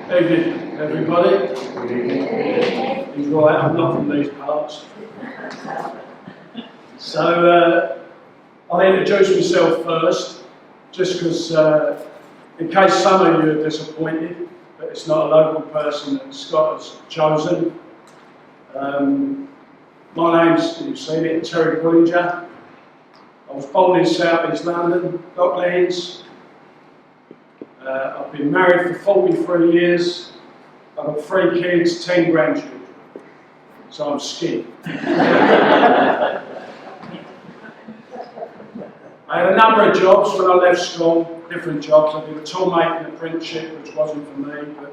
Evening, everybody. He's right, I'm not from these parts. So, I'll introduce myself first, just because, in case some of you are disappointed that it's not a local person that Scott has chosen. My name's, you've seen it, Terry Bullinger. I was born in South East London, Docklands. I've been married for 43 years. I've got 3 kids, 10 grandchildren. So I'm skint. I had a number of jobs when I left school, different jobs. I did a toolmaking apprenticeship, which wasn't for me, but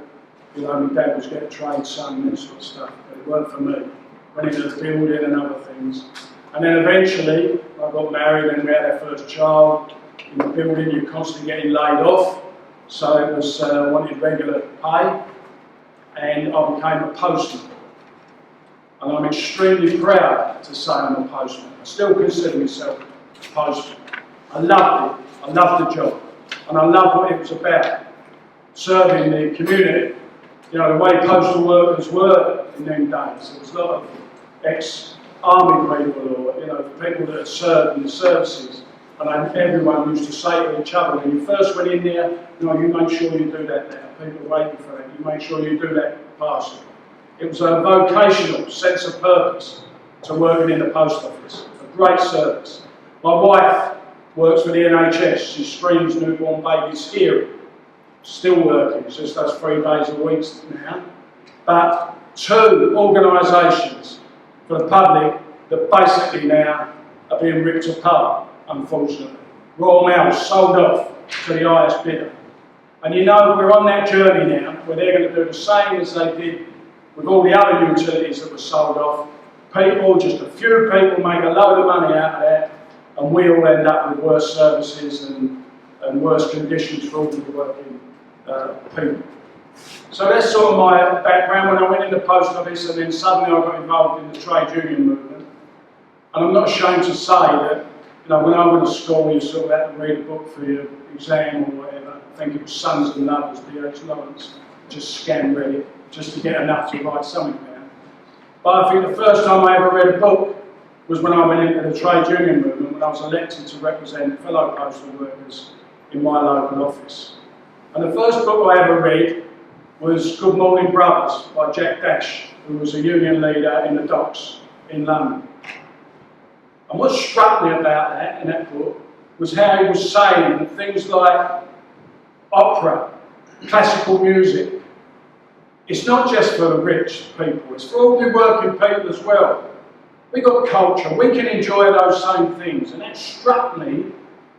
you know, my dad was getting trade son and that sort of stuff, but it weren't for me. Went into the building and other things. And then eventually, I got married and we had our first child. In the building, you're constantly getting laid off. So it was, wanted regular pay, and I became a postman. And I'm extremely proud to say I'm a postman. I still consider myself a postman. I loved it. I loved the job. And I loved what it was about, serving the community. You know, the way postal workers were in them days. There was a lot of ex-army people or, you know, people that had served in the services. And everyone used to say to each other, when you first went in there, you know, you make sure you do that now. People are waiting for that. You make sure you do that parcel. It was a vocational sense of purpose to working in the post office. A great service. My wife works for the NHS. She screens newborn babies here. Still working. She just does 3 days a week now. But 2 organisations for the public that basically now are being ripped apart, unfortunately. Royal Mail sold off to the highest bidder. And you know, we're on that journey now where they're going to do the same as they did with all the other utilities that were sold off. People, just a few people, make a load of money out of that, and we all end up with worse services and worse conditions for all the working people. So that's sort of my background. When I went in the post office and then suddenly I got involved in the trade union movement. And I'm not ashamed to say that, you know, when I went to school, you sort of had to read a book for your exam or whatever. I think it was Sons and Lovers, B.H. Lawrence. Just scan read it, just to get enough to write something down. But I think the first time I ever read a book was when I went into the trade union movement, when I was elected to represent fellow postal workers in my local office. And the first book I ever read was Good Morning Brothers by Jack Dash, who was a union leader in the docks in London. And what struck me about that, in that book, was how he was saying that things like opera, classical music, it's not just for the rich people, it's for all the working people as well. We've got culture, we can enjoy those same things. And that struck me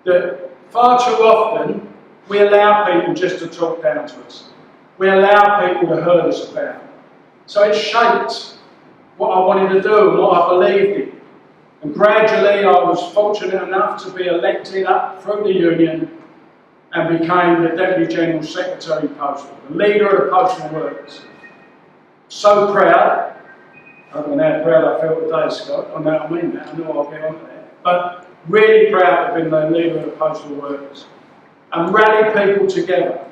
that far too often we allow people just to talk down to us. We allow people to hurt us about. So it shaped what I wanted to do and what I believed in. And gradually I was fortunate enough to be elected up through the union and became the Deputy General Secretary Postal, the leader of the postal workers. So proud, I don't know how proud I feel today, Scott, I know I mean that, I know I'll get on to that, but really proud to have been the leader of the postal workers and rally people together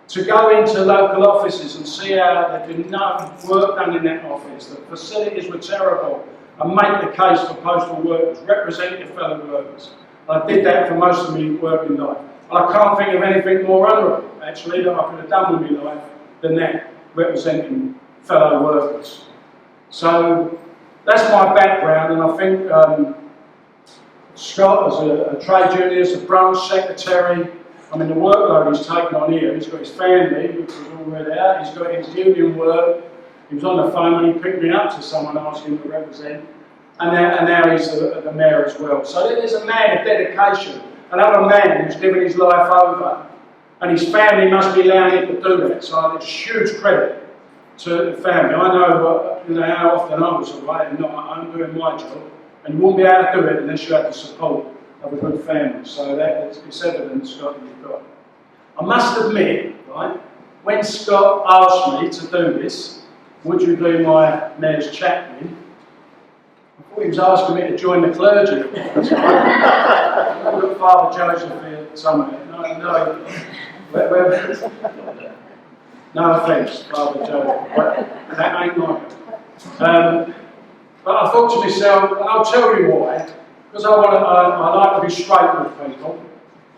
to go into local offices and see how there'd been no work done in that office, the facilities were terrible, and make the case for postal workers, represent your fellow workers. And I did that for most of my working life. And I can't think of anything more honourable, actually, that I could have done with my life than that, representing fellow workers. So that's my background, and I think Scott, as a trade unionist, a branch secretary, I mean, the workload he's taken on here, he's got his family, which was all read out, he's got his union work, he was on the phone when he picked me up to someone asking him to represent, and now he's the mayor as well. So there's a man of dedication, another man who's given his life over, and his family must be allowing him to do that. So it's huge credit to the family. I know what, you know, how often I was away and not at home doing my job, and you wouldn't be able to do it unless you had the support of a good family. So it's evidence, Scott, that you've got. I must admit, right, when Scott asked me to do this, would you be my mayor's chaplain? I thought he was asking me to join the clergy. That's right. I've got Father Joseph here somewhere. No. No offence, Father Joe, but that ain't like it. But I thought to myself, and I'll tell you why, because I like to be straight with people,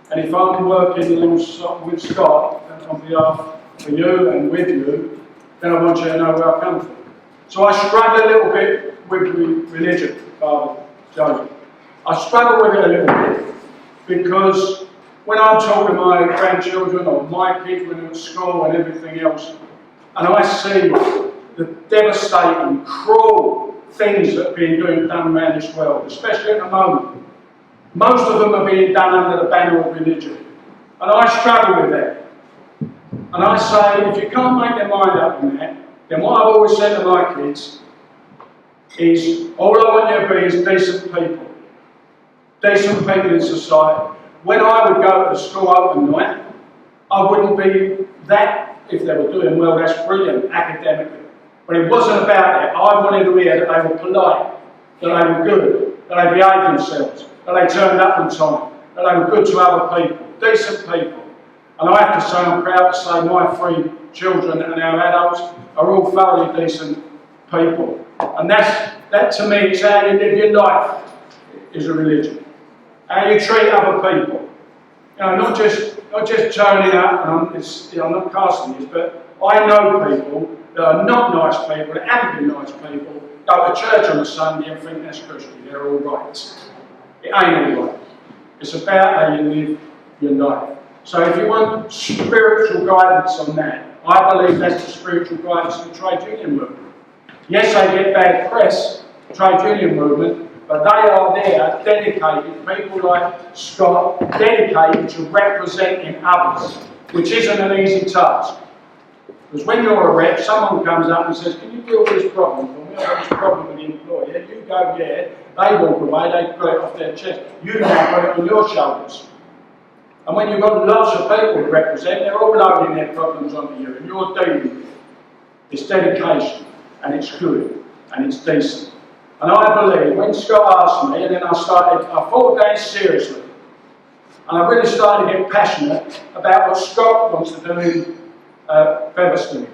and if I'm working with Scott on behalf of you and with you, then I want you to know where I come from. So I struggle a little bit with religion, Father Joe. I struggle with it a little bit because when I'm talking to my grandchildren or my kids when they're at school and everything else, and I see the devastating, cruel things that are being done around this world, especially at the moment. Most of them are being done under the banner of religion. And I struggle with that. And I say, if you can't make their mind up on that, then what I've always said to my kids is, all I want you to be is decent people. Decent people in society. When I would go to the school open night, I wouldn't be that, if they were doing well, that's brilliant, academically. But it wasn't about that. I wanted to hear that they were polite, that they were good, that they behaved themselves, that they turned up on time, that they were good to other people, decent people. And I have to say, I'm proud to say my 3 children and our adults are all thoroughly decent people. And that to me is how you live your life, is a religion. How you treat other people. You know, not just turning up, and I'm not casting this, but I know people that are not nice people, that haven't been nice people, go to church on a Sunday and think that's Christian, they're all right. It ain't all right. It's about how you live your life. So if you want spiritual guidance on that, I believe that's the spiritual guidance of the trade union movement. Yes, they get bad press, the trade union movement, but they are there, dedicated, people like Scott, dedicated to representing others, which isn't an easy task. Because when you're a rep, someone comes up and says, can you deal with this problem for me? I've got this problem with the employer. You go there, they walk away, they put it off their chest. You now put it on your shoulders. And when you've got lots of people to represent, they're all loading their problems onto you, and you're dealing with it. It's dedication, and it's good, and it's decent. And I believe, when Scott asked me, and then I thought about it seriously, and I really started to get passionate about what Scott wants to do in Featherstone.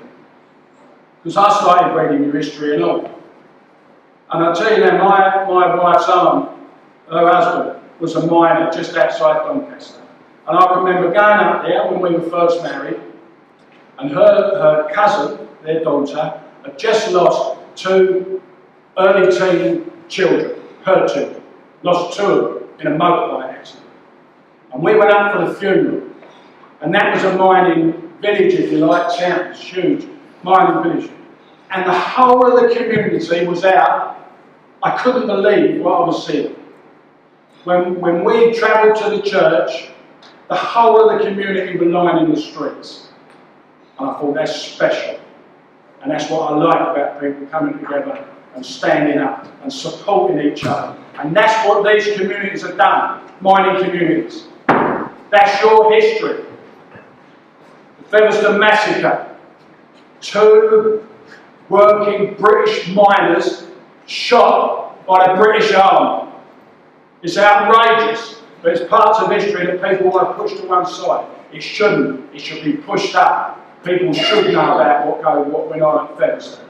Because I started reading your history and all. And I'll tell you now, my wife's aunt, her husband, was a miner just outside Doncaster. And I can remember going up there when we were first married, and her cousin, their daughter, had just lost 2 early teen children, her 2, lost 2 of them in a motorbike accident. And we went up for the funeral, and that was a mining village, if you like, town, it's huge, mining village. And the whole of the community was out. I couldn't believe what I was seeing. When we travelled to the church, the whole of the community were lining the streets. And I thought, that's special. And that's what I like about people coming together and standing up and supporting each other. And that's what these communities have done, mining communities. That's your history. The Featherstone Massacre. 2 working British miners shot by the British Army. It's outrageous, but it's parts of history that people want to push to one side. It shouldn't. It should be pushed up. People should know about what went on at Featherstone.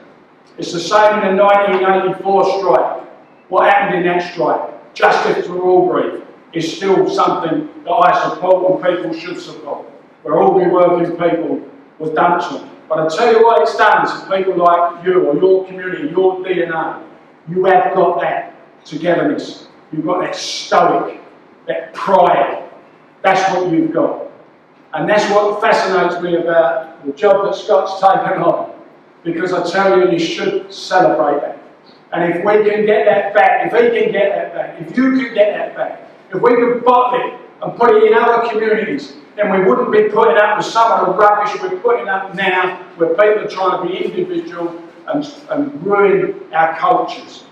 It's the same in the 1984 strike. What happened in that strike? Justice for Albury is still something that I support and people should support. Where all the working people was done to them. But I tell you what it's done to people like you or your community, your DNA. You have got that togetherness. You've got that stoic, that pride. That's what you've got. And that's what fascinates me about the job that Scott's taken on. Because I tell you, you should celebrate that. And if we can get that back, if he can get that back, if you can get that back, if we can bottle it and put it in other communities, then we wouldn't be putting up with some of the rubbish we're putting up now, where people are trying to be individual and ruin our cultures.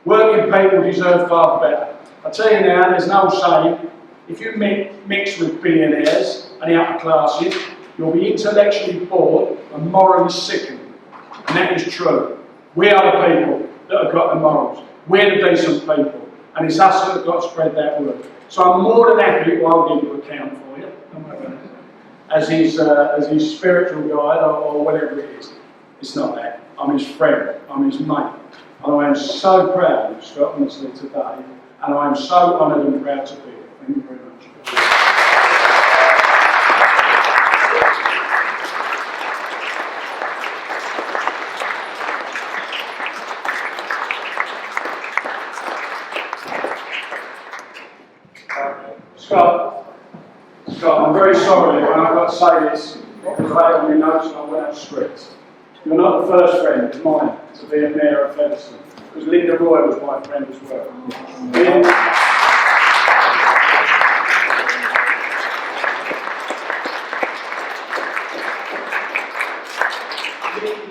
Working people deserve far better. I tell you now, there's no saying, if you mix with billionaires and the upper classes, you'll be intellectually bored and morally sickened. And that is true. We are the people that have got the morals. We're the decent people. And it's us that have got to spread that word. So I'm more than happy, well, I'll give you a count for you. as his spiritual guide or whatever it is. It's not that. I'm his friend. I'm his mate. And I am so proud of Scott, honestly, today. And I am so honoured and proud to be here. Thank you very much. Scott, I'm very sorry, and I've got to say this, because I had on my notes and I went out script. You're not the first friend of mine to be a Mayor of Featherstone, because Linda Roy was my friend as well.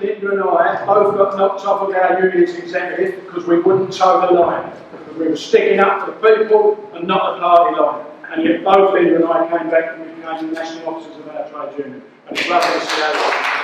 Linda and I both got knocked off of our union's executive because we wouldn't toe the line, because we were sticking up for the people and not the party line. And yet both Linda and I came back and became the national officers of our trade union. And it's lovely to see you.